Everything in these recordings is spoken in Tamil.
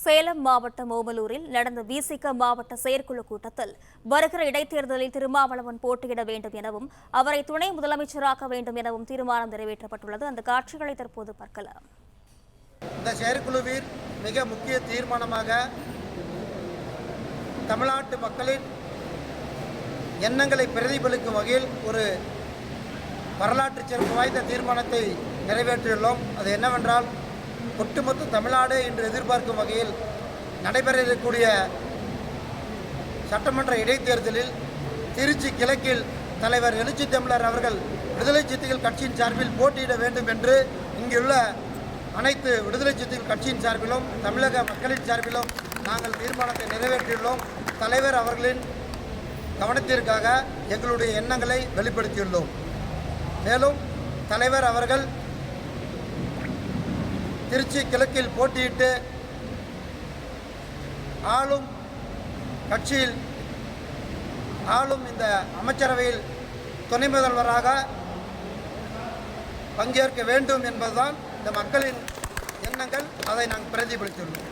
சேலம் மாவட்டம் ஓமலூரில் நடந்த விசிக மாவட்ட செயற்குழு கூட்டத்தில் வருகிற இடைத்தேர்தலில் திருமாவளவன் போட்டியிட வேண்டும் எனவும் அவரை துணை முதலமைச்சராக்க வேண்டும் எனவும் தீர்மானம் நிறைவேற்றப்பட்டுள்ளது. அந்த காட்சிகளை தற்போது பார்க்கலாம். இந்த செயற்குழுவில் மிக முக்கிய தீர்மானமாக தமிழ்நாட்டு மக்களின் எண்ணங்களை பிரதிபலிக்கும் வகையில் ஒரு வரலாற்று சிறப்பு வாய்ந்த தீர்மானத்தை நிறைவேற்றியுள்ளோம். அது என்னவென்றால், ஒட்டுமொத்த தமிழ்நாடு என்று எதிர்பார்க்கும் வகையில் நடைபெற இருக்கக்கூடிய சட்டமன்ற இடைத்தேர்தலில் திருச்சி கிழக்கில் தலைவர் எழுச்சி தமிழர் அவர்கள் விடுதலை சிறுத்தைகள் கட்சியின் சார்பில் போட்டியிட வேண்டும் என்று இங்குள்ள அனைத்து விடுதலை சிறுத்தைகள் கட்சியின் சார்பிலும் தமிழக மக்களின் சார்பிலும் நாங்கள் தீர்மானத்தை நிறைவேற்றியுள்ளோம். தலைவர் அவர்களின் கவனத்திற்காக எங்களுடைய எண்ணங்களை வெளிப்படுத்தியுள்ளோம். மேலும் தலைவர் அவர்கள் திருச்சி கிழக்கில் போட்டியிட்டு ஆளும் கட்சியில் ஆளும் இந்த அமைச்சரவையில் துணை முதல்வராக பங்கேற்க வேண்டும் என்பதுதான் இந்த மக்களின் எண்ணங்கள். அதை நாங்கள் பிரதிபலித்துள்ளோம்.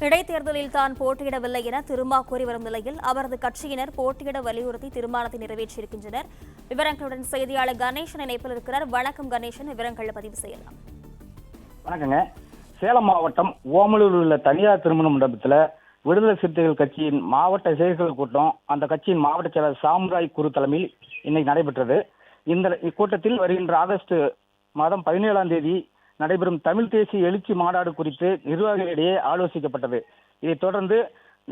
இடைத்தேர்தலில் தான் போட்டியிடவில்லை என திருமா கூறி வரும் நிலையில் அவரது கட்சியினர் போட்டியிட வலியுறுத்தி தீர்மானத்தை நிறைவேற்றியிருக்கின்றனர். விவரங்களுடன் செய்தியாளர் கணேசன் இணைப்பில் இருக்கிறார். வணக்கம் கணேசன், விவரங்களை பதிவு செய்யலாம். வணக்கங்க. சேலம் மாவட்டம் ஓமலூரில் உள்ள தனியார் திருமண மண்டபத்தில் விடுதலை சிறுத்தைகள் கட்சியின் மாவட்ட செயற்குழு கூட்டம் அந்த கட்சியின் மாவட்ட செயலர் சாம்ராய் குரு தலைமையில் இன்னைக்கு நடைபெற்றது. இந்த இக்கூட்டத்தில் வருகின்ற ஆகஸ்ட் மாதம் 17ஆம் தேதி நடைபெறும் தமிழ் தேசிய எழுச்சி மாநாடு குறித்து நிர்வாகிகளிடையே ஆலோசிக்கப்பட்டது. இதைத் தொடர்ந்து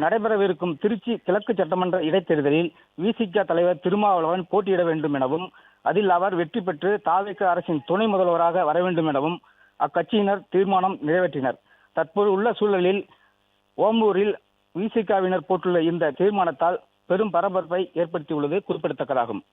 நடைபெறவிருக்கும் திருச்சி கிழக்கு சட்டமன்ற இடைத்தேர்தலில் விசிக தலைவர் திருமாவளவன் போட்டியிட வேண்டும் எனவும் அதில் அவர் வெற்றி பெற்று தாவேக அரசின் துணை முதல்வராக வர வேண்டும் எனவும் அக்கட்சியினர் தீர்மானம் நிறைவேற்றினர். தற்போது உள்ள சூழலில் ஓம்பூரில் விசிகவினர் போட்டுள்ள இந்த தீர்மானத்தால் பெரும் பரபரப்பை ஏற்படுத்தியுள்ளது குறிப்பிடத்தக்கதாகும்.